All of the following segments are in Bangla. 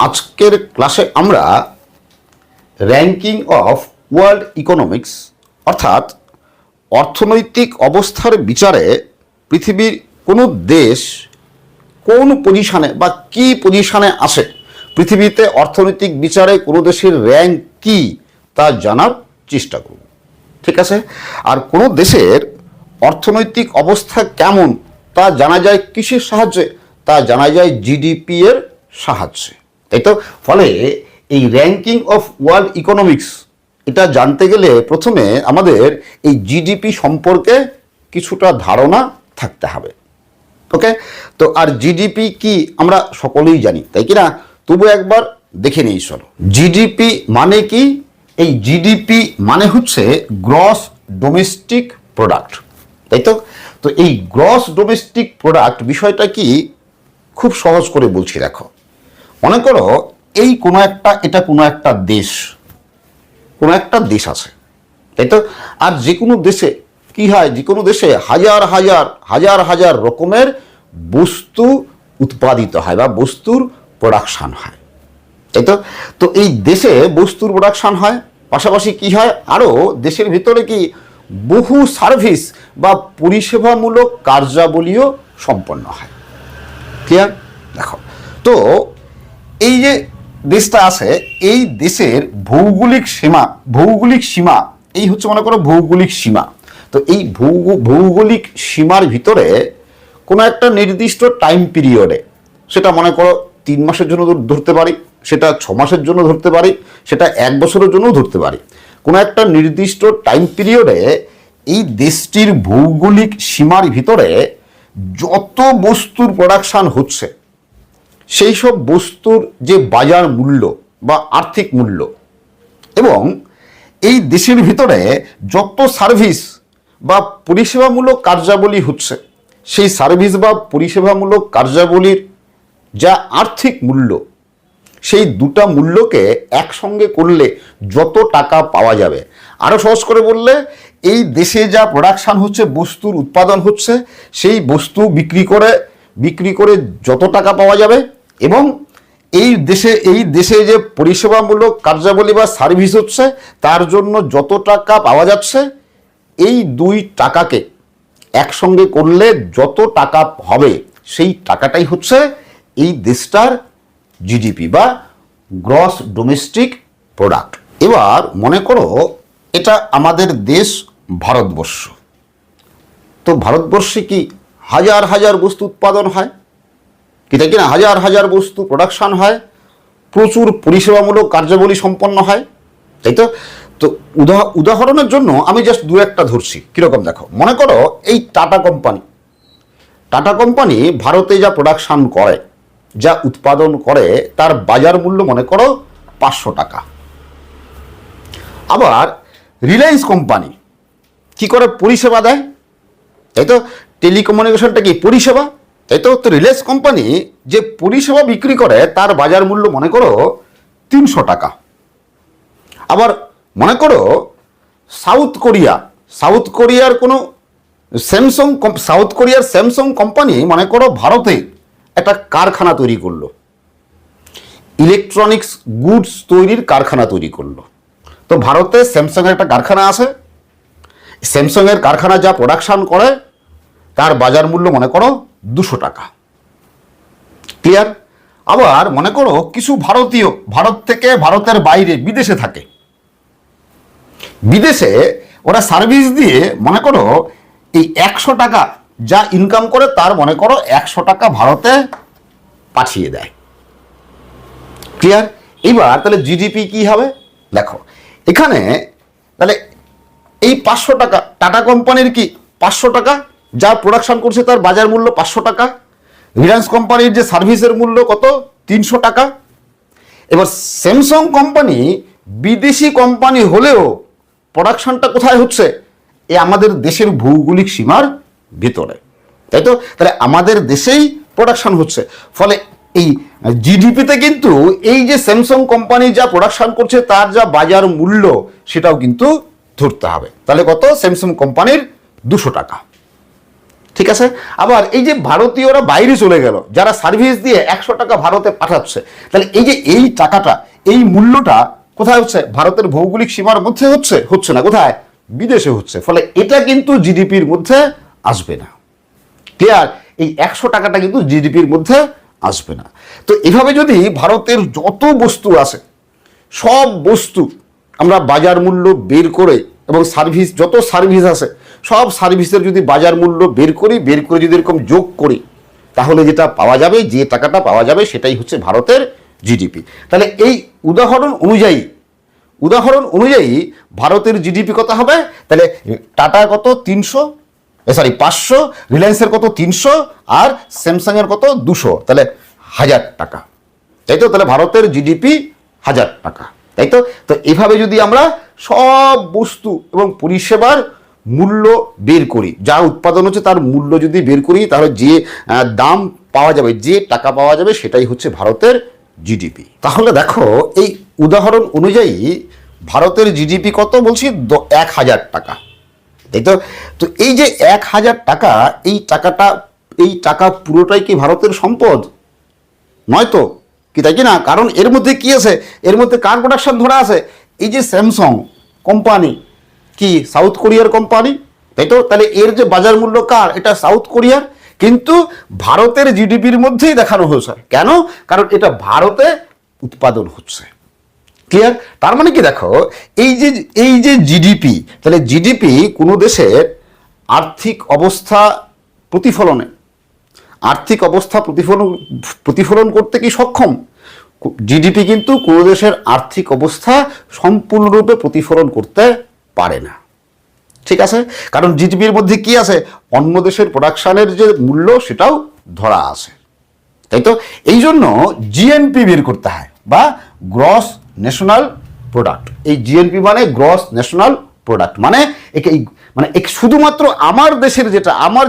আজকের ক্লাসে আমরা র্যাঙ্কিং অফ ওয়ার্ল্ড ইকোনমিক্স অর্থাৎ অর্থনৈতিক অবস্থার বিচারে পৃথিবীর কোনো দেশ কোন পজিশনে বা কি পজিশনে আসে, পৃথিবীতে অর্থনৈতিক বিচারে কোনো দেশের র্যাঙ্ক কি তা জানার চেষ্টা করব। ঠিক আছে? আর কোনো দেশের অর্থনৈতিক অবস্থা কেমন তা জানা যায় কিসের সাহায্যে? তা জানা যায় জিডিপি এর সাহায্যে, তাই তো? ফলে এই র্যাঙ্কিং অফ ওয়ার্ল্ড ইকোনমিক্স এটা জানতে গেলে প্রথমে আমাদের এই জিডিপি সম্পর্কে কিছুটা ধারণা থাকতে হবে। ওকে, তো আর জিডিপি কি আমরা সকলেই জানি, তাই কি না? তবু একবার দেখে নিই চলো। জিডিপি মানে কি? এই জিডিপি মানে হচ্ছে গ্রস ডোমেস্টিক প্রোডাক্ট, তাই তো? তো এই গ্রস ডোমেস্টিক প্রোডাক্ট বিষয়টা কি খুব সহজ করে বলছি, দেখো। মনে করো এই কোনো একটা দেশ, কোনো একটা দেশ আছে, তাই তো? আর যে কোনো দেশে কি হয়, যে কোনো দেশে হাজার হাজার হাজার হাজার রকমের বস্তু উৎপাদিত হয় বা বস্তুর প্রোডাকশান হয়, তাই তো? তো এই দেশে বস্তুর প্রোডাকশান হয়, পাশাপাশি কি হয়, আরও দেশের ভিতরে কি বহু সার্ভিস বা পরিষেবামূলক কার্যাবলীও সম্পন্ন হয়। ক্লিয়ার? দেখো তো এই যে দেশটা আছে, এই দেশের ভৌগোলিক সীমা এই হচ্ছে মনে করো ভৌগোলিক সীমা। তো এই ভৌগোলিক সীমার ভিতরে কোনো একটা নির্দিষ্ট টাইম পিরিয়ডে, সেটা মনে করো 3 মাসের জন্য ধরতে পারি, সেটা 6 মাসের জন্য ধরতে পারি, সেটা 1 বছরের জন্যও ধরতে পারি। কোনো একটা নির্দিষ্ট টাইম পিরিয়ডে এই দেশটির ভৌগোলিক সীমার ভিতরে যত বস্তুর প্রোডাকশান হচ্ছে, সেই সব বস্তুর যে বাজার মূল্য বা আর্থিক মূল্য, এবং এই দেশের ভিতরে যত সার্ভিস বা পরিষেবামূলক কার্যাবলী হচ্ছে, সেই সার্ভিস বা পরিষেবামূলক কার্যাবলীর যা আর্থিক মূল্য, সেই দুটা মূল্যকে একসঙ্গে করলে যত টাকা পাওয়া যাবে। আরও সহজ করে বললে, এই দেশে যা প্রোডাকশান হচ্ছে, বস্তুর উৎপাদন হচ্ছে, সেই বস্তু বিক্রি করে যত টাকা পাওয়া যাবে, এবং এই দেশে যে পরিষেবামূলক কার্যাবলী বা সার্ভিস হচ্ছে, তার জন্য যত টাকা পাওয়া যাচ্ছে, এই দুই টাকাকে একসঙ্গে করলে যত টাকা হবে, সেই টাকাটাই হচ্ছে এই দেশটার জিডিপি বা গ্রস ডোমেস্টিক প্রোডাক্ট। এবার মনে করো এটা আমাদের দেশ ভারতবর্ষ। তো ভারতবর্ষে কি হাজার হাজার বস্তু উৎপাদন হয়, কি তাই কিনা? হাজার হাজার বস্তু প্রোডাকশান হয়, প্রচুর পরিষেবামূলক কার্যাবলী সম্পন্ন হয়, তাই তো? তো উদাহরণের জন্য আমি জাস্ট 2-1টা ধরছি। কীরকম দেখো, মনে করো এই টাটা কোম্পানি ভারতে যা প্রোডাকশান করে, যা উৎপাদন করে, তার বাজার মূল্য মনে করো 500 টাকা। আবার রিলায়েন্স কোম্পানি কি করে? পরিষেবা দেয়, তাই তো? টেলিকমিউনিকেশনটা কি পরিষেবা, তাই তো? তো রিলায়েন্স কোম্পানি যে পরিষেবা বিক্রি করে, তার বাজার মূল্য মনে করো 300 টাকা। আবার মনে করো সাউথ কোরিয়ার কোনো সাউথ কোরিয়ার স্যামসাং কোম্পানি মনে করো ভারতে একটা কারখানা তৈরি করলো, ইলেকট্রনিক্স গুডস তৈরির কারখানা তৈরি করলো। তো ভারতে স্যামসাংয়ের একটা কারখানা আছে, স্যামসাংয়ের কারখানা যা প্রোডাকশান করে, তার বাজার মূল্য মনে করো 200 টাকা। ক্লিয়ার? আবার মনে করো কিছু ভারতীয় ভারতের বাইরে বিদেশে থাকে, বিদেশে ওরা সার্ভিস দিয়ে মনে করো এই 100 টাকা যা ইনকাম করে, তার মনে করো 100 টাকা ভারতে পাঠিয়ে দেয়। ক্লিয়ার? এইবার তাহলে জিডিপি কি হবে দেখো, এখানে তাহলে এই 500 টাকা টাটা কোম্পানির কি 500 টাকা যা প্রোডাকশন করছে, তার বাজার মূল্য 500 টাকা। রিলায়েন্স কোম্পানির যে সার্ভিসের মূল্য কত? 300 টাকা। এবার স্যামসাং কোম্পানি বিদেশি কোম্পানি হলেও প্রোডাকশনটা কোথায় হচ্ছে? এ আমাদের দেশের ভৌগোলিক সীমার ভিতরে, তাই তো? তাহলে আমাদের দেশেই প্রোডাকশন হচ্ছে, ফলে এই জিডিপিতে কিন্তু এই যে স্যামসাং কোম্পানি যা প্রোডাকশন করছে, তার যা বাজার মূল্য, সেটাও কিন্তু ধরতে হবে। তাহলে কত? স্যামসাং কোম্পানির 200 টাকা। ঠিক আছে। আবার এই যে ভারতীয়রা বাইরে চলে গেল, যারা সার্ভিস দিয়ে 100 টাকা ভারতে পাঠাচ্ছে, তাহলে এই যে এই টাকাটা, এই মূল্যটা কোথায় হচ্ছে? ভারতের ভৌগোলিক সীমার মধ্যে হচ্ছে না, কোথায়? বিদেশে হচ্ছে। ফলে এটা কিন্তু জিডিপির মধ্যে আসবে না। ক্লিয়ার? এই 100 টাকাটা কিন্তু জিডিপির মধ্যে আসবে না। তো এভাবে যদি ভারতের যত বস্তু আছে, সব বস্তু আমরা বাজার মূল্য বের করে, এবং সার্ভিস, যত সার্ভিস আছে সব সার্ভিসের যদি বাজার মূল্য বের করে যদি এরকম যোগ করি, তাহলে যেটা পাওয়া যাবে, যে টাকাটা পাওয়া যাবে, সেটাই হচ্ছে ভারতের জিডিপি। তাহলে এই উদাহরণ অনুযায়ী ভারতের জিডিপি কত হবে? তাহলে টাটা কত? 500, রিলায়েন্সের কত? 300, আর স্যামসাংয়ের কত? 200, তাহলে 1000 টাকা, তাই তো? তাহলে ভারতের জিডিপি 1000 টাকা, তাই তো? তো এভাবে যদি আমরা সব বস্তু এবং পরিষেবার মূল্য বের করি, যা উৎপাদন হচ্ছে তার মূল্য যদি বের করি, তাহলে যে দাম পাওয়া যাবে, যে টাকা পাওয়া যাবে, সেটাই হচ্ছে ভারতের জিডিপি। তাহলে দেখো, এই উদাহরণ অনুযায়ী ভারতের জিডিপি কত বলছি? 1000 টাকা, তাই তো? তো এই যে 1000 টাকা, এই টাকা পুরোটাই কি ভারতের সম্পদ? নয় তো, কি তাই কি না? কারণ এর মধ্যে কি আছে? এর মধ্যে কার প্রোডাকশন ধরা আছে? এই যে স্যামসাং কোম্পানি, কি সাউথ কোরিয়ার কোম্পানি, তাই তো? তাহলে এর যে বাজার মূল্য কার? এটা সাউথ কোরিয়ার, কিন্তু ভারতের জিডিপির মধ্যেই দেখানো হয়েছে। কেন? কারণ এটা ভারতে উৎপাদন হচ্ছে। ক্লিয়ার? তার মানে কি, দেখো, এই যে জিডিপি, তাহলে জিডিপি কোনো দেশের আর্থিক অবস্থা প্রতিফলন করতে কি সক্ষম? জিডিপি কিন্তু কোনো দেশের আর্থিক অবস্থা সম্পূর্ণরূপে প্রতিফলন করতে পারে না। ঠিক আছে? কারণ জিডিপির মধ্যে কি আছে? অন্য দেশের প্রোডাকশনের যে মূল্য, সেটাও ধরা আছে, তাই তো? এই জন্য জিএনপি বের করতে হয়, বা গ্রস ন্যাশনাল প্রোডাক্ট। এই জিএনপি মানে গ্রস ন্যাশনাল প্রোডাক্ট, মানে শুধুমাত্র আমার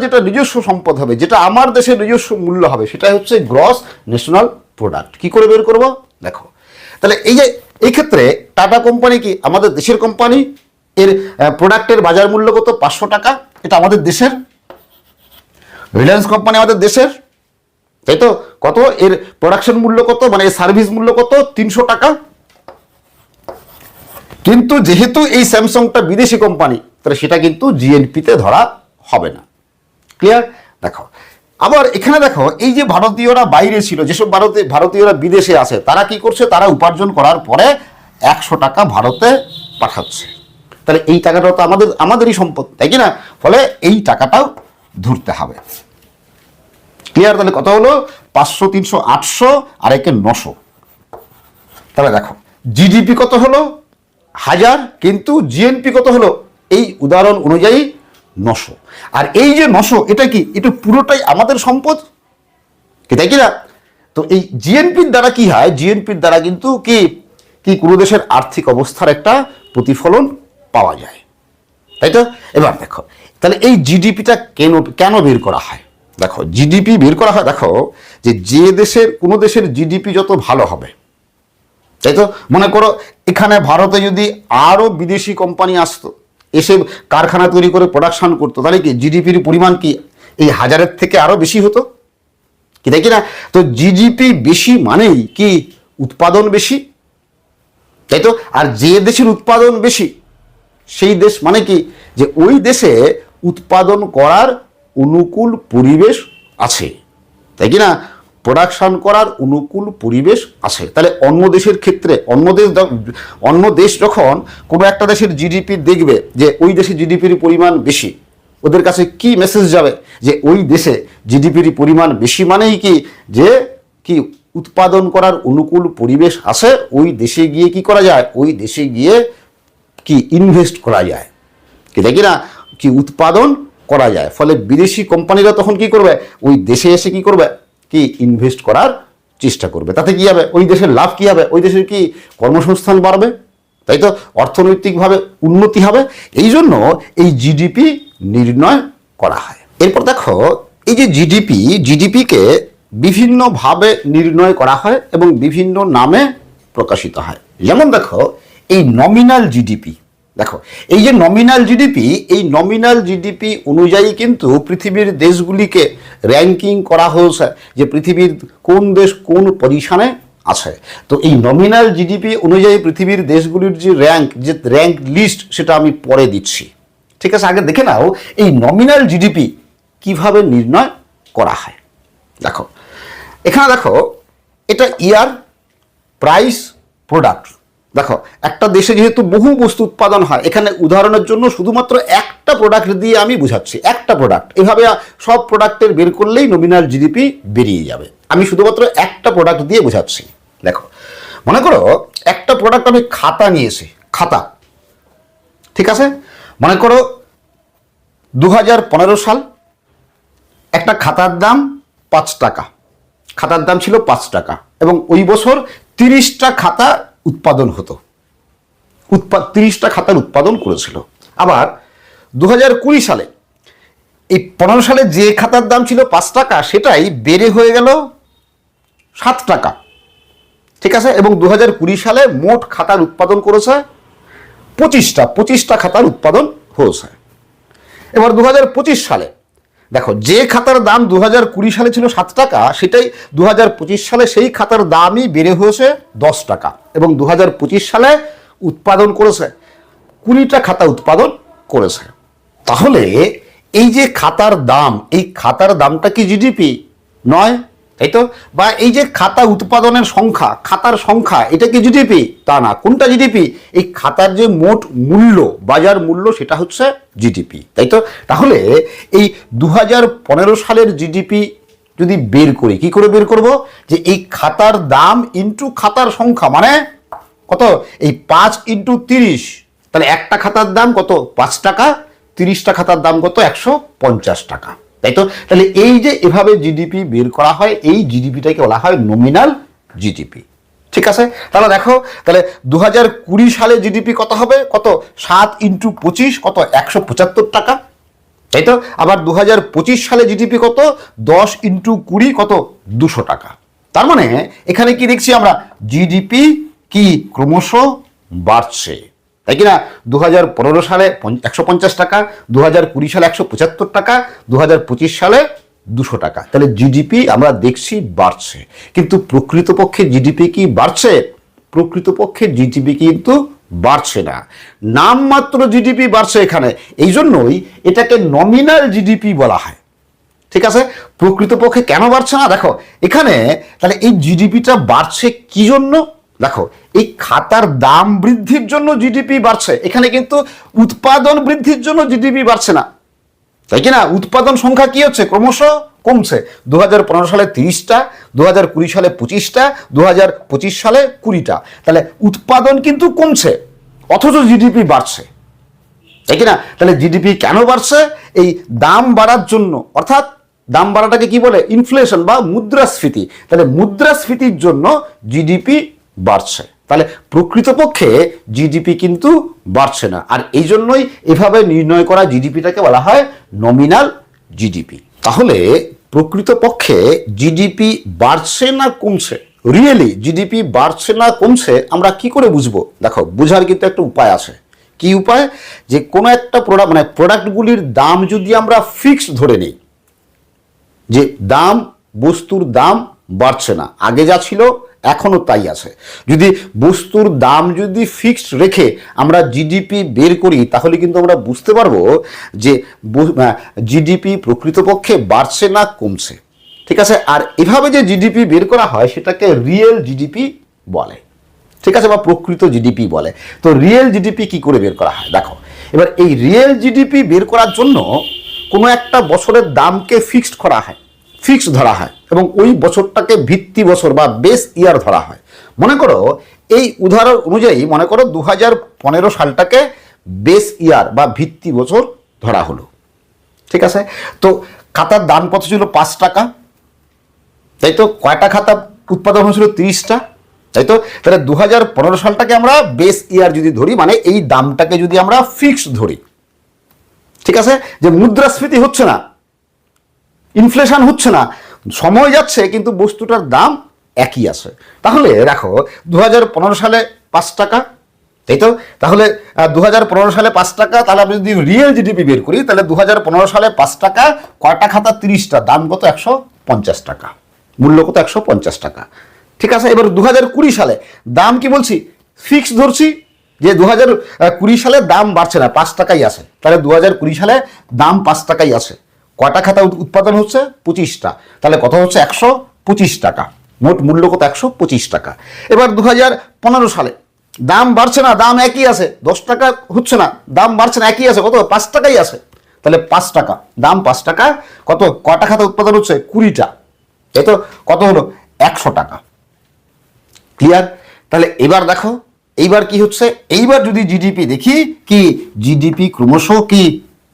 যেটা নিজস্ব সম্পদ হবে, যেটা আমার দেশের নিজস্ব মূল্য হবে, সেটাই হচ্ছে গ্রস ন্যাশনাল প্রোডাক্ট। কি করে বের করব? দেখো, তাহলে এই ক্ষেত্রে টাটা কোম্পানি কি আমাদের দেশের কোম্পানি, এর প্রোডাক্টের বাজার মূল্য কত? 500 টাকা, এটা আমাদের দেশের। রিলায়েন্স কোম্পানি আমাদের দেশের, তাই তো? কত এর প্রোডাকশন মূল্য কত, মানে এর সার্ভিস মূল্য কত? 300 টাকা। কিন্তু যেহেতু এই স্যামসাংটা বিদেশি কোম্পানি, তাহলে সেটা কিন্তু জিএনপিতে ধরা হবে না। ক্লিয়ার? দেখো, আবার এখানে দেখো, এই যে ভারতীয়রা বাইরে ছিল, যেসব ভারতীয়রা বিদেশে আছে, তারা কি করছে? তারা উপার্জন করার পরে 100 টাকা ভারতে পাঠাচ্ছে। তাহলে এই টাকাটা তো আমাদেরই সম্পদ, তাই কি না? ফলে এই টাকাটাও ধরতে হবে। ক্লিয়ার? তাহলে কত হলো? 500, 300, 800, আর একে 900। তাহলে দেখো, জিডিপি কত হলো? 1000, কিন্তু জিএনপি কত হলো? এই উদাহরণ অনুযায়ী 900। আর এই যে 900, এটা কি? এটা পুরোটাই আমাদের সম্পদ, কি তাই কি না? তো এই জিএনপির দ্বারা কি হয়? জিএনপির দ্বারা কিন্তু কি কোনো দেশের আর্থিক অবস্থার একটা প্রতিফলন পাওয়া যায়, তাই তো? এবার দেখো, তাহলে এই জিডিপিটা কেন বের করা হয়? দেখো, জিডিপি বের করা হয়, দেখো, কোনো দেশের জিডিপি যত ভালো হবে, তাই তো? মনে করো, এখানে ভারতে যদি আরো বিদেশি কোম্পানি আসতো, এসে কারখানা তৈরি করে প্রোডাকশন করতো, তাহলে কি জিডিপির পরিমাণ কি এই 1000-এর থেকে আরো বেশি হতো, কি তাই কি না? তো জিডিপি বেশি মানেই কি উৎপাদন বেশি, তাই তো? আর যে দেশের উৎপাদন বেশি, সেই দেশ মানে কি, যে ওই দেশে উৎপাদন করার অনুকূল পরিবেশ আছে, তাই কি না? প্রোডাকশন করার অনুকূল পরিবেশ আছে। তাহলে অন্য দেশের ক্ষেত্রে, অন্য দেশ যখন কোনো একটা দেশের জিডিপি দেখবে যে ওই দেশে জিডিপির পরিমাণ বেশি, ওদের কাছে কি মেসেজ যাবে? যে ওই দেশে জিডিপির পরিমাণ বেশি মানেই কি উৎপাদন করার অনুকূল পরিবেশ আছে। ওই দেশে গিয়ে কি করা যায়? ওই দেশে গিয়ে কি ইনভেস্ট করা যায়, কি দেখি না, কি উৎপাদন করা যায়। ফলে বিদেশি কোম্পানিরা তখন কি করবে? ওই দেশে এসে কি করবে? কি ইনভেস্ট করার চেষ্টা করবে। তাতে কি হবে? ওই দেশের লাভ কি হবে? ওই দেশের কি কর্মসংস্থান বাড়বে, তাই তো? অর্থনৈতিকভাবে উন্নতি হবে। এই জন্য এই জিডিপি নির্ণয় করা হয়। এরপর দেখো, এই যে জিডিপিকে বিভিন্নভাবে নির্ণয় করা হয় এবং বিভিন্ন নামে প্রকাশিত হয়। যেমন দেখো, এই নমিনাল জিডিপি, দেখো এই যে নমিনাল জিডিপি, এই নমিনাল জিডিপি অনুযায়ী কিন্তু পৃথিবীর দেশগুলিকে র্যাঙ্কিং করা হয়েছে যে পৃথিবীর কোন দেশ কোন পজিশনে আছে। তো এই নমিনাল জিডিপি অনুযায়ী পৃথিবীর দেশগুলির যে র্যাঙ্ক লিস্ট সেটা আমি পরে দিচ্ছি। ঠিক আছে, আগে দেখে নাও এই নমিনাল জিডিপি কিভাবে নির্ণয় করা হয়। দেখো এখানে দেখো এটা ইয়ার, প্রাইস, প্রোডাক্ট। দেখো একটা দেশে যেহেতু বহু বস্তু উৎপাদন হয়, এখানে উদাহরণের জন্য শুধুমাত্র একটা প্রোডাক্ট দিয়ে আমি বুঝাচ্ছি, একটা প্রোডাক্ট। এভাবে সব প্রোডাক্টের বের করলেই নমিনাল জিডিপি বেরিয়ে যাবে। আমি শুধুমাত্র একটা প্রোডাক্ট দিয়ে বোঝাচ্ছি। দেখো মনে করো একটা প্রোডাক্ট আমি খাতা নিয়েছি, খাতা। ঠিক আছে, মনে করো 2015 সাল, একটা খাতার দাম 5 টাকা, খাতার দাম ছিল 5 টাকা, এবং ওই বছর 30টা খাতা উৎপাদন হতো, 30টা খাতার উৎপাদন করেছিল। আবার 2020 সালে এই 15 সালে যে খাতার দাম ছিল 5 টাকা সেটাই বেড়ে হয়ে গেল 7 টাকা। ঠিক আছে, এবং 2020 সালে মোট খাতার উৎপাদন করেছে 25টা খাতার উৎপাদন হয়েছে। এবার 2025 সালে দেখো যে খাতার দাম 2020 সালে ছিল 7 টাকা, সেটাই 2025 সালে সেই খাতার দামই বেড়ে হয়েছে 10 টাকা, এবং 2025 সালে উৎপাদন করেছে 20টা খাতা উৎপাদন করেছে। তাহলে এই যে খাতার দাম, এই খাতার দামটা কি জিডিপি নয়? তাই তো? বা এই যে খাতা উৎপাদনের সংখ্যা, খাতার সংখ্যা, এটা কি জিডিপি? তা না। কোনটা জিডিপি? এই খাতার যে মোট মূল্য, বাজার মূল্য, সেটা হচ্ছে জিডিপি। তাই তো? তাহলে এই 2015 সালের জিডিপি যদি বের করি, কি করে বের করব? যে এই খাতার দাম ইন্টু খাতার সংখ্যা, মানে কত? এই 5 ইন্টু 30, তাহলে একটা খাতার দাম কত? 5 টাকা, 30টা খাতার দাম কত? 150 টাকা। তাই তো? তাহলে এই যে এভাবে জিডিপি বের করা হয়, এই জিডিপিটাকে বলা হয় নমিনাল জিডিপি। ঠিক আছে, তাহলে দেখো, তাহলে 2020 সালে জিডিপি কত হবে? কত? 7 ইন্টু 25 কত? 175 টাকা। তাই তো? আবার 2025 সালে জিডিপি কত? 10 ইন্টু 20 কত? 200 টাকা। তার মানে এখানে কি দেখছি আমরা? জিডিপি কি ক্রমশ বাড়ছে, তাই কিনা? 2015 সালে 150 টাকা, 2020 সালে 175 টাকা, 2025 সালে 200 টাকা। তাহলে জিডিপি আমরা দেখছি বাড়ছে, কিন্তু প্রকৃতপক্ষে জিডিপি কি বাড়ছে? প্রকৃতপক্ষে জিডিপি কিন্তু বাড়ছে না, নামমাত্র জিডিপি বাড়ছে এখানে। এই জন্যই এটাকে নমিনাল জিডিপি বলা হয়। ঠিক আছে, প্রকৃতপক্ষে কেন বাড়ছে না? দেখো এখানে তাহলে এই জিডিপিটা বাড়ছে কি জন্য? দেখো এই খাতার দাম বৃদ্ধির জন্য জিডিপি বাড়ছে, এখানে কিন্তু উৎপাদন বৃদ্ধির জন্য জিডিপি বাড়ছে না, তাই কি না? উৎপাদন সংখ্যা কি হচ্ছে? ক্রমশ কমছে। 2015 সালে 30টা, 2020 সালে 25টা, 2025 সালে 20টা। তাহলে উৎপাদন কিন্তু কমছে, অথচ জিডিপি বাড়ছে, তাই কি না? তাহলে জিডিপি কেন বাড়ছে? এই দাম বাড়ার জন্য, অর্থাৎ দাম বাড়াটাকে কি বলে? ইনফ্লেশন বা মুদ্রাস্ফীতি। তাহলে মুদ্রাস্ফীতির জন্য জিডিপি বাড়ছে। তাহলে প্রকৃতপক্ষে জিডিপি কিন্তু বাড়ছে না, আর এই জন্যই এভাবে নির্ণয় করা জিডিপিটাকে বলা হয় নমিনাল জিডিপি। তাহলে প্রকৃতপক্ষে জিডিপি বাড়ছে না কমছে, রিয়েলি জিডিপি বাড়ছে না কমছে আমরা কি করে বুঝবো? দেখো বোঝার কিন্তু একটা উপায় আছে। কি উপায়? যে কোনো একটা প্রোডাক্ট, মানে প্রোডাক্টগুলির দাম যদি আমরা ফিক্স ধরে নিই, যে দাম, বস্তুর দাম বাড়ছে না, আগে যা ছিল এখনো তাই আছে, যদি বস্তুর দাম যদি ফিক্সড রেখে আমরা জিডিপি বের করি, তাহলে কিন্তু আমরা বুঝতে পারবো যে জিডিপি প্রকৃতপক্ষে বাড়ছে না কমছে। ঠিক আছে, আর এভাবে যে জিডিপি বের করা হয় সেটাকে রিয়েল জিডিপি বলে। ঠিক আছে, বা প্রকৃত জিডিপি বলে। তো রিয়েল জিডিপি কি করে বের করা হয়? দেখো এবার এই রিয়েল জিডিপি বের করার জন্য কোনো একটা বছরের দামকে ফিক্সড করা হয়, ফিক্স ধরা হয়, এবং ওই বছরটাকে ভিত্তি বছর বা বেস ইয়ার ধরা হয়। মনে করো এই উদাহরণ অনুযায়ী মনে করো 2015 সালটাকে বেস ইয়ার বা ভিত্তি বছর ধরা হলো। ঠিক আছে, তো খাতার দাম কত ছিল? 5 টাকা, তাই তো? কয়টা খাতা উৎপাদন হয়েছিল? 30টা, তাই তো? তাহলে 2015 সালটাকে আমরা বেস ইয়ার যদি ধরি, মানে এই দামটাকে যদি আমরা ফিক্স ধরি, ঠিক আছে, যে মুদ্রাস্ফীতি হচ্ছে না, ইনফ্লেশন হচ্ছে না, সময় যাচ্ছে কিন্তু বস্তুটার দাম একই আছে। তাহলে দেখো 2015 সালে 5 টাকা, তাই তো? তাহলে 2015 সালে 5 টাকা, তাহলে আমি যদি রিয়েল জিডিপি বের করি তাহলে 2015 সালে 5 টাকা, কয়টা খাতা 30টা, দাম কত 150 টাকা, মূল্য কত 150 টাকা। ঠিক আছে, এবার 2020 সালে দাম কি বলছি, ফিক্স ধরছি যে 2020 সালে দাম বাড়ছে না, 5 টাকাই আছে, তাহলে 2020 সালে দাম 5 টাকাই আছে, কয়টা খাতা উৎপাদন হচ্ছে 25টা, তাহলে কত হচ্ছে 125 টাকা, মোট মূল্য কত 125 টাকা। এবার 2015 সালে দাম বাড়ছে না, দাম একই আছে, 10 টাকা হচ্ছে না, দাম বাড়ছে না, একই আছে, কত 5 টাকাই আছে, তাহলে 5 টাকা, দাম 5 টাকা, কত কয়টা খাতা উৎপাদন হচ্ছে 20টা, এই তো কত হলো 100 টাকা। ক্লিয়ার? তাহলে এবার দেখো এইবার কি হচ্ছে, এইবার যদি জিডিপি দেখি কি জিডিপি ক্রমশ কি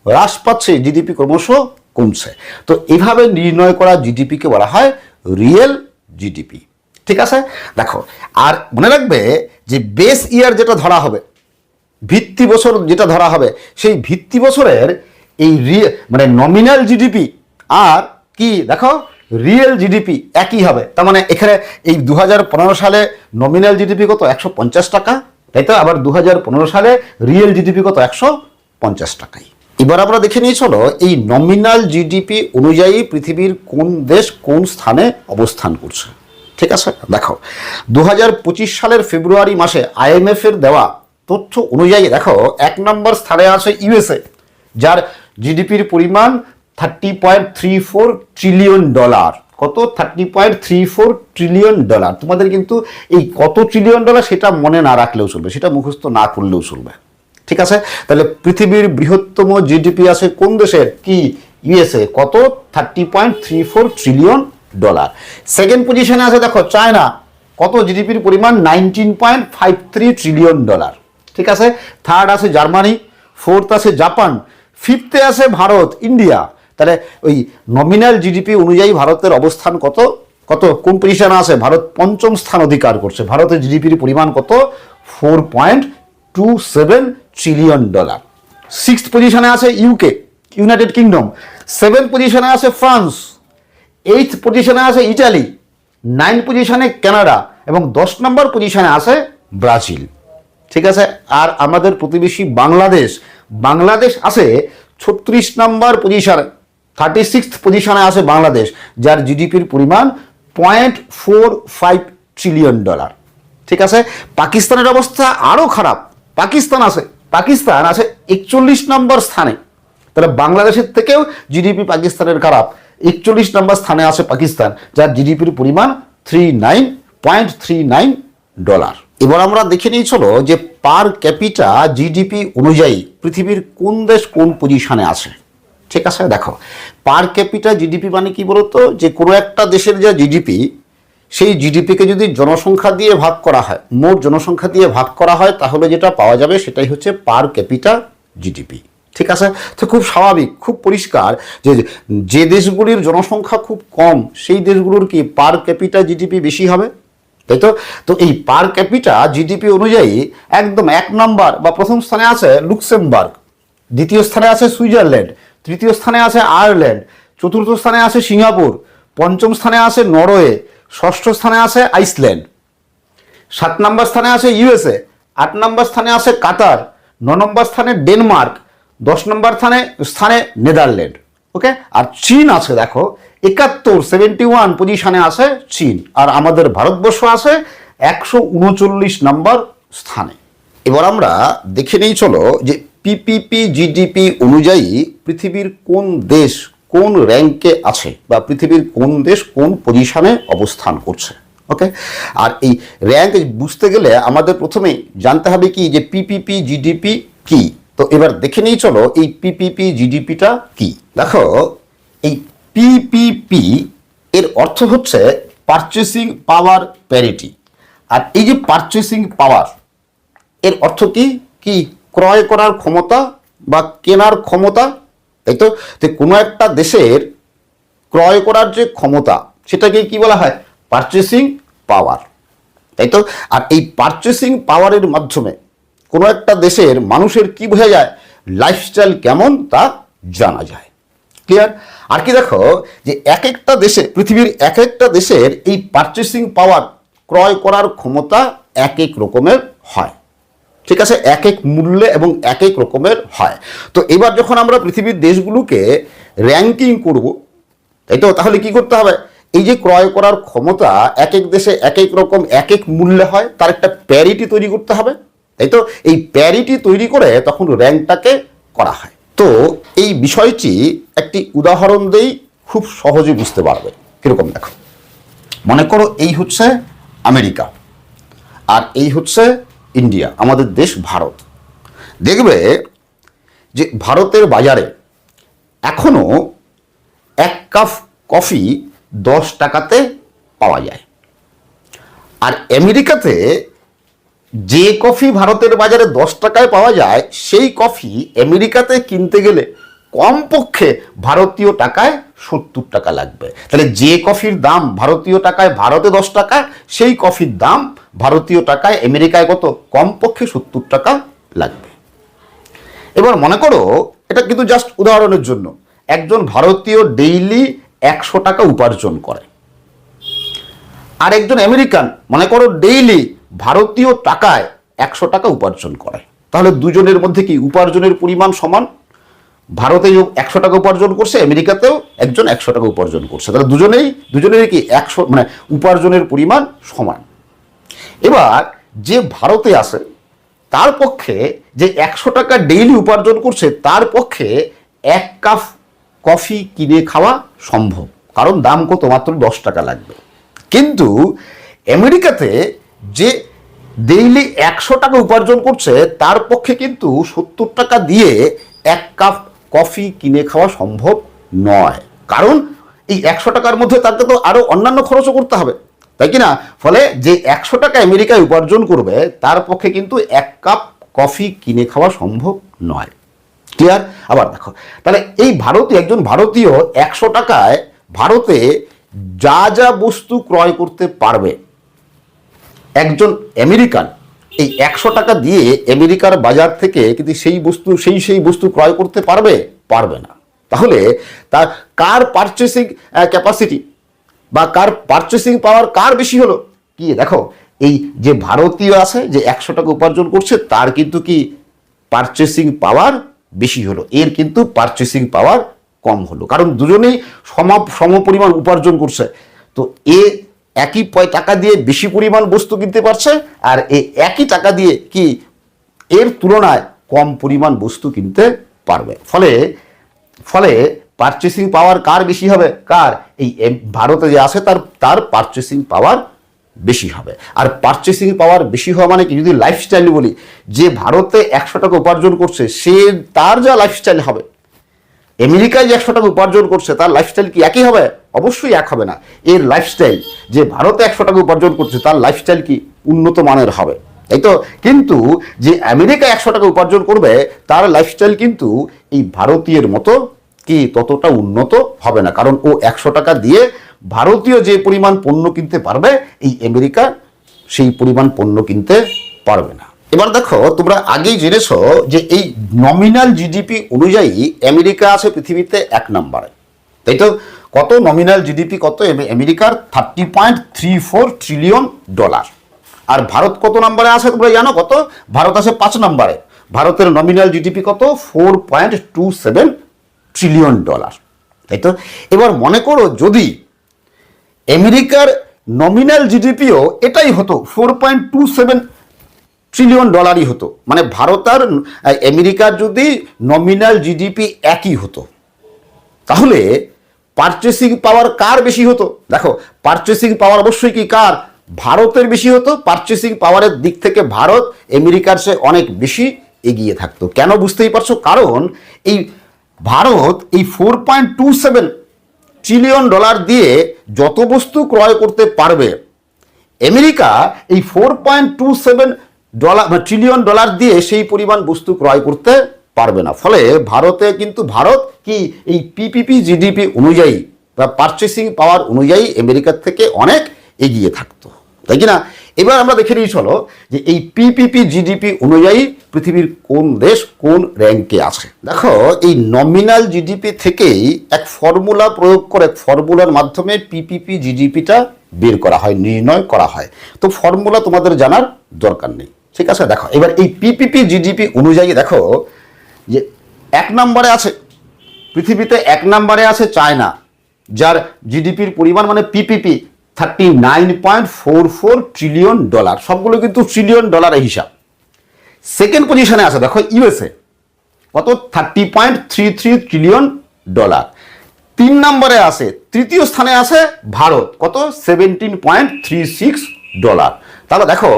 হ্রাস পাচ্ছে, জিডিপি ক্রমশ কমছে। তো এভাবে নির্ণয় করা জিডিপিকে বলা হয় রিয়েল জিডিপি। ঠিক আছে, দেখো আর মনে রাখবে যে বেস ইয়ার যেটা ধরা হবে, ভিত্তি বছর যেটা ধরা হবে, সেই ভিত্তি বছরের এই মানে নমিনাল জিডিপি আর কি দেখো রিয়েল জিডিপি একই হবে। তার মানে এখানে এই 2015 সালে নমিনাল জিডিপি কত 150 টাকা, তাই তো? আবার 2015 সালে রিয়েল জিডিপি কত 150 টাকাই। এবার আমরা দেখে নিয়ে চলো এই নমিনাল জিডিপি অনুযায়ী পৃথিবীর কোন দেশ কোন স্থানে অবস্থান করছে। ঠিক আছে, দেখো 2025 সালের ফেব্রুয়ারি মাসে IMF এর দেওয়া তথ্য অনুযায়ী দেখো 1 নম্বর স্থানে আছে ইউএসএ, যার জিডিপির পরিমাণ $30.34 ট্রিলিয়ন। কত? $30.34 ট্রিলিয়ন। তোমাদের কিন্তু এই কত ট্রিলিয়ন ডলার সেটা মনে না রাখলেও চলবে, সেটা মুখস্থ না করলেও চলবে। ঠিক আছে, তাহলে পৃথিবীর বৃহত্তম জিডিপি আছে কোন দেশের, কি ইউএসএ, কত $30.34 ট্রিলিয়ন। সেকেন্ড পজিশনে আছে দেখো চায়না, কত জিডিপির পরিমাণ $19.53 ট্রিলিয়ন। ঠিক আছে, থার্ড আছে জার্মানি, ফোর্থ আছে জাপান, ফিফথে আছে ভারত, ইন্ডিয়া। তাহলে ওই নমিনাল জিডিপি অনুযায়ী ভারতের অবস্থান কত, কত কোন পজিশনে আছে, ভারত 5ম স্থান অধিকার করছে, ভারতের জিডিপির পরিমাণ কত 4.27 ট্রিলিয়ন। সিক্সথ পজিশনে আছে ইউকে, ইউনাইটেড কিংডম, 7th পজিশনে আছে ফ্রান্স, 8th পজিশনে আছে ইটালি, 9th পজিশনে কানাডা এবং 10 নম্বর পজিশনে আছে ব্রাজিল। ঠিক আছে, আর আমাদের প্রতিবেশী বাংলাদেশ, বাংলাদেশ আছে 36 নম্বর পজিশনে, 36th পজিশনে আছে বাংলাদেশ, যার জিডিপির পরিমাণ $0.45 ট্রিলিয়ন। ঠিক আছে, পাকিস্তানের অবস্থা আরও খারাপ, পাকিস্তান আছে 41 নম্বর স্থানে, তাহলে বাংলাদেশের থেকেও জিডিপি পাকিস্তানের খারাপ, 41 নম্বর স্থানে আছে পাকিস্তান, যার জিডিপির পরিমাণ $39.39। এবার আমরা দেখে নিই চলো যে পার ক্যাপিটা জিডিপি অনুযায়ী পৃথিবীর কোন দেশ কোন পজিশনে আছে। ঠিক আছে, দেখো পার ক্যাপিটা জিডিপি মানে কি বলতো, যে কোনো একটা দেশের যা জিডিপি, সেই জিডিপিকে যদি জনসংখ্যা দিয়ে ভাগ করা হয়, মোট জনসংখ্যা দিয়ে ভাগ করা হয়, তাহলে যেটা পাওয়া যাবে সেটাই হচ্ছে পার ক্যাপিটা জিডিপি। ঠিক আছে, তো খুব স্বাভাবিক, খুব পরিষ্কার যে যে দেশগুলির জনসংখ্যা খুব কম সেই দেশগুলোর কি পার ক্যাপিটা জিডিপি বেশি হবে, তাই তো? তো এই পার ক্যাপিটা জিডিপি অনুযায়ী একদম 1 নম্বর বা প্রথম স্থানে আছে লুক্সেমবার্গ, দ্বিতীয় স্থানে আছে সুইজারল্যান্ড, তৃতীয় স্থানে আছে আয়ারল্যান্ড, চতুর্থ স্থানে আছে সিঙ্গাপুর, পঞ্চম স্থানে আছে নরওয়ে, ষষ্ঠ স্থানে আছে আইসল্যান্ড, 7 নম্বর স্থানে আছে ইউএসএ, 8 নম্বর স্থানে আছে কাতার, 9 নম্বর স্থানে ডেনমার্ক, 10 নম্বর স্থানে নেদারল্যান্ড। ওকে, আর চীন আছে দেখো 71 পজিশনে আছে চীন, আর আমাদের ভারতবর্ষ আছে 139 নম্বর স্থানে। এবার আমরা দেখে নেই চলো যে পিপিপি জিডিপি অনুযায়ী পৃথিবীর কোন দেশ কোন র্যাঙ্কে আছে, বা পৃথিবীর কোন দেশ কোন পজিশনে অবস্থান করছে। ওকে, আর এই র্যাঙ্ক বুঝতে গেলে আমাদের প্রথমেই জানতে হবে কি যে পিপিপি জিডিপি কি। তো এবার দেখে নিই চলো এই পিপিপি জিডিপিটা কি। দেখো এই পিপিপি এর অর্থ হচ্ছে পারচেসিং পাওয়ার প্যারিটি, আর এই যে পারচেসিং পাওয়ার এর অর্থ কি, কি ক্রয় করার ক্ষমতা বা কেনার ক্ষমতা, তাই তো? কোনো একটা দেশের ক্রয় করার যে ক্ষমতা সেটাকে কি বলা হয়, পারচেসিং পাওয়ার, তাই তো? আর এই পারচেসিং পাওয়ারের মাধ্যমে কোনো একটা দেশের মানুষের কি বোঝা যায়, লাইফস্টাইল কেমন তা জানা যায়। ক্লিয়ার? আর কি দেখো যে এক একটা দেশে, পৃথিবীর এক একটা দেশের এই পারচেসিং পাওয়ার, ক্রয় করার ক্ষমতা এক এক রকমের হয়। ঠিক আছে, এক এক মূল্যে এবং এক এক রকমের হয়। তো এবার যখন আমরা পৃথিবীর দেশগুলোকে র্যাঙ্কিং করব, তাই তো, তাহলে কি করতে হবে, এই যে ক্রয় করার ক্ষমতা এক এক দেশে এক এক রকম এক এক মূল্যে হয়, তার একটা প্যারিটি তৈরি করতে হবে, তাই তো। এই প্যারিটি তৈরি করে তখন র্যাঙ্কটাকে করা হয়। তো এই বিষয়টি একটি উদাহরণ দেই, খুব সহজে বুঝতে পারবে। কিরকম দেখো, মনে করো এই হচ্ছে আমেরিকা আর এই হচ্ছে ইন্ডিয়া, আমাদের দেশ ভারত। দেখবে যে ভারতের বাজারে এখনো এক কাপ কফি 10 টাকাতে পাওয়া যায়, আর আমেরিকাতে যে কফি ভারতের বাজারে 10 টাকায় পাওয়া যায় সেই কফি আমেরিকাতে কিনতে গেলে কমপক্ষে ভারতীয় টাকায় 70 টাকা লাগবে। তাহলে যে কফির দাম ভারতীয় টাকায় ভারতে 10 টাকা, সেই কফির দাম ভারতীয় টাকায় আমেরিকায় কত, কমপক্ষে 70 টাকা লাগবে। এবার মনে করো, এটা কিন্তু জাস্ট উদাহরণের জন্য, একজন ভারতীয় ডেইলি 100 টাকা উপার্জন করে, আর একজন আমেরিকান মনে করো ডেইলি ভারতীয় টাকায় 100 টাকা উপার্জন করে। তাহলে দুজনের মধ্যে কি উপার্জনের পরিমাণ সমান? ভারতে 100 টাকা উপার্জন করছে, আমেরিকাতেও একজন 100 টাকা উপার্জন করছে, তাহলে দুজনেরই কি 100 মানে উপার্জনের পরিমাণ সমান। এবার যে ভারতে আসে তার পক্ষে যে 100 টাকা ডেইলি উপার্জন করছে, তার পক্ষে 1 কাপ কফি কিনে খাওয়া সম্ভব, কারণ দাম কত, মাত্র 10 টাকা লাগবে। কিন্তু আমেরিকাতে যে ডেইলি 100 টাকা উপার্জন করছে, তার পক্ষে কিন্তু 70 টাকা দিয়ে 1 কাপ কফি কিনে খাওয়া সম্ভব নয়, কারণ এই 100 টাকার মধ্যে তাকে তো আরো অন্যান্য খরচও করতে হবে, তাই কি না? ফলে যে 100 টাকা আমেরিকায় উপার্জন করবে, তার পক্ষে কিন্তু 1 কাপ কফি কিনে খাওয়া সম্ভব নয়। ক্লিয়ার? আবার দেখো, তাহলে এই একজন ভারতীয় 100 টাকায় ভারতে যা যা বস্তু ক্রয় করতে পারবে, একজন আমেরিকান এই 100 টাকা দিয়ে আমেরিকার বাজার থেকে কিন্তু সেই বস্তু ক্রয় করতে পারবে না। তাহলে তার কার পারচেসিং ক্যাপাসিটি বা কার পারচেসিং পাওয়ার কার বেশি হলো? কি দেখো, এই যে ভারতীয় আছে যে 100 টাকা উপার্জন করছে, তার কিন্তু কি পারচেসিং পাওয়ার বেশি হলো, এর কিন্তু পারচেসিং পাওয়ার কম হলো, কারণ দুজনেই সম পরিমাণ উপার্জন করছে। তো একই টাকা দিয়ে বেশি পরিমাণ বস্তু কিনতে পারছে, আর একই টাকা দিয়ে কি এর তুলনায় কম পরিমাণ বস্তু কিনতে পারবে। ফলে পারচেসিং পাওয়ার কার বেশি হবে? কার? এই ভারতে যে আছে তার পারচেসিং পাওয়ার বেশি হবে। আর পারচেসিং পাওয়ার বেশি হওয়া মানে কি, যদি লাইফস্টাইল বলি, যে ভারতে 100 টাকা উপার্জন করছে তার যা লাইফস্টাইল হবে, আমেরিকায় যে 100 টাকা উপার্জন করছে তার লাইফস্টাইল কি একই হবে? অবশ্যই এক হবে না। এর লাইফস্টাইল, যে ভারতে 100 টাকা উপার্জন করছে তার লাইফস্টাইল কি উন্নত মানের হবে, তাই তো। কিন্তু যে আমেরিকায় 100 টাকা উপার্জন করবে, তার লাইফস্টাইল কিন্তু এই ভারতীয়ের মতো কি ততটা উন্নত হবে না, কারণ ও 100 টাকা দিয়ে ভারতীয় যে পরিমাণ পণ্য কিনতে পারবে, এই আমেরিকা সেই পরিমাণ পণ্য কিনতে পারবে না। এবার দেখো, তোমরা আগেই জেনেছ যে এই নমিনাল জিডিপি অনুযায়ী আমেরিকা আছে পৃথিবীতে 1 নম্বরে, তাই তো। কত নমিনাল জিডিপি? কত আমেরিকার? $30.34 ট্রিলিয়ন। আর ভারত কত নম্বরে আছে তোমরা জানো? কত? ভারত আছে 5 নম্বরে। ভারতের নমিনাল জিডিপি কত? $4.27 ট্রিলিয়ন, তাই তো। এবার মনে করো যদি আমেরিকার নমিনাল জিডিপিও এটাই হতো, $4.27 ট্রিলিয়ন হতো, মানে ভারত আর আমেরিকার যদি নমিনাল জিডিপি একই হতো, তাহলে পারচেসিং পাওয়ার কার বেশি হতো? দেখো, পারচেসিং পাওয়ার অবশ্যই কি কার? ভারতের বেশি হতো। পারচেসিং পাওয়ারের দিক থেকে ভারত আমেরিকার চেয়ে অনেক বেশি এগিয়ে থাকতো। কেন? বুঝতেই পারছো, কারণ এই ভারত এই $4.27 ট্রিলিয়ন দিয়ে যত বস্তু ক্রয় করতে পারবে, আমেরিকা এই $4.27 ট্রিলিয়ন দিয়ে সেই পরিমাণ বস্তু ক্রয় করতে পারবে না। ফলে ভারত কি এই পিপিপি জিডিপি অনুযায়ী বা পারচেসিং পাওয়ার অনুযায়ী আমেরিকার থেকে অনেক এগিয়ে থাকতো, তাই কি না? এবার আমরা দেখে নিই চলো যে এই পিপিপি জিডিপি অনুযায়ী পৃথিবীর কোন দেশ কোন র্যাঙ্কে আছে। দেখো, এই নমিনাল জিডিপি থেকেই এক ফর্মুলা প্রয়োগ করে, ফর্মুলার মাধ্যমে পিপিপি জিডিপিটা বের করা হয়, নির্ণয় করা হয়। তো ফর্মুলা তোমাদের জানার দরকার নেই, ঠিক আছে, দেখো এবার এই পিপিপি জিডিপি অনুযায়ী দেখো যে 1 নম্বরে আছে, পৃথিবীতে 1 নম্বরে আছে চায়না, যার জিডিপির পরিমাণ মানে পিপিপি $39.44 ট্রিলিয়ন, সবগুলো কিন্তু ট্রিলিয়ন ডলারের হিসাব। সেকেন্ড পজিশনে আছে দেখো ইউএসএ, কত $30.33 ট্রিলিয়ন। 3 নম্বরে আছে, তৃতীয় স্থানে আছে ভারত, কত $17.36। তাহলে দেখো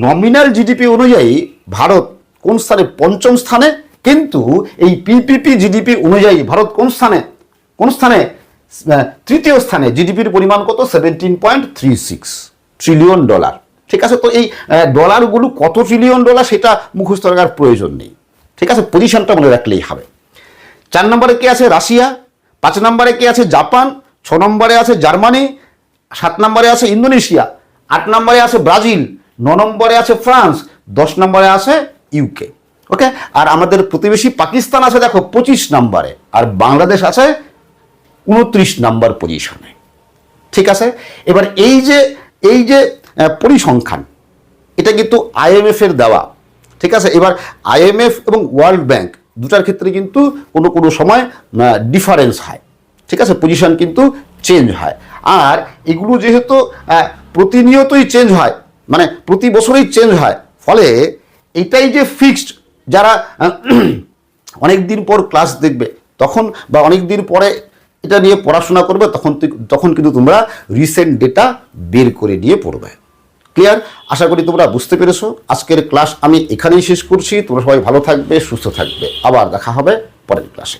নমিনাল জিডিপি অনুযায়ী ভারত কোন স্থানে, 5ম স্থানে, কিন্তু এই পিপিপি জিডিপি অনুযায়ী ভারত কোন স্থানে, তৃতীয় স্থানে। জিডিপির পরিমাণ কত, $17.36 ট্রিলিয়ন। ঠিক আছে, তো এই ডলারগুলো কত ট্রিলিয়ন ডলার সেটা মুখস্থ রাখার প্রয়োজন নেই, ঠিক আছে, পজিশনটা মনে রাখলেই হবে। 4 নম্বরে কে আছে, রাশিয়া। 5 নম্বরে কে আছে, জাপান। 6 নম্বরে আছে জার্মানি। 7 নম্বরে আছে ইন্দোনেশিয়া। 8 নম্বরে আছে ব্রাজিল। 9 নম্বরে আছে ফ্রান্স। 10 নম্বরে আছে ইউকে। ওকে, আর আমাদের প্রতিবেশী পাকিস্তান আছে দেখো 25 নম্বরে, আর বাংলাদেশ আছে 29 নম্বর পজিশনে। ঠিক আছে, এবার এই যে পরিসংখ্যান, এটা কিন্তু IMF এর দেওয়া। ঠিক আছে, এবার IMF এবং ওয়ার্ল্ড ব্যাংক দুটার ক্ষেত্রে কিন্তু কোনো সময় ডিফারেন্স হয়। ঠিক আছে, পজিশন কিন্তু চেঞ্জ হয়। আর এগুলো যেহেতু প্রতিনিয়তই চেঞ্জ হয়, মানে প্রতি বছরই চেঞ্জ হয়, ফলে এটাই যে ফিক্সড, যারা অনেক দিন পর ক্লাস দেখবে তখন, বা অনেক দিন পরে এটা নিয়ে পড়াশোনা করবে, তখন কিন্তু তোমরা রিসেন্ট ডেটা বের করে নিয়ে পড়বে। ক্লিয়ার? আশা করি তোমরা বুঝতে পেরেছো। আজকের ক্লাস আমি এখানেই শেষ করছি। তোমরা সবাই ভালো থাকবে, সুস্থ থাকবে। আবার দেখা হবে পরের ক্লাসে।